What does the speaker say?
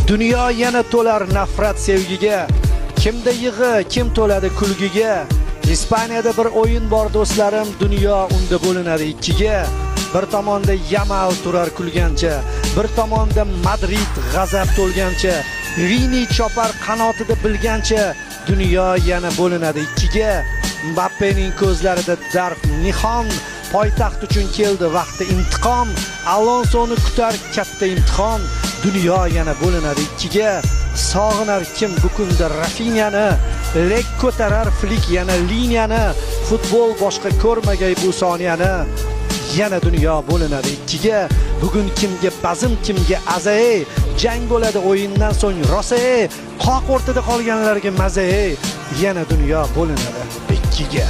Dunyo yana to'lar nafrat sevgiga. Kimda yig'i, kim to'ladi kulgiga. Ispaniyada bir o'yin bor do'stlarim, dunyo unda bo'linadi ikkiga. Bir tomonda Yamal turar kulgancha, bir tomonda Madrid g'azab to'lgancha, Vini chopar qanotida bilgancha, dunyo yana bo'linadi ikkiga. Mbappening ko'zlarida darf nihon, poytaxt uchun keldi vaqti intiqom, Alonsoni kutar katta imtihon, dunyo yana bo'linadi ikkiga. Sog'inar kim bu kunda Rafinyani, lek ko'tarar Flik yana liniyani, futbol boshqa ko'rmagay bu soniyani. Yana dunyo bo'linadi ikkiga. Bugun kimga bazm, kimga azay, jang bo'ladi o'yindan so'ng rosa, qoq o'rtada qolganlarga maza. Yana dunyo bo'linadi ikkiga.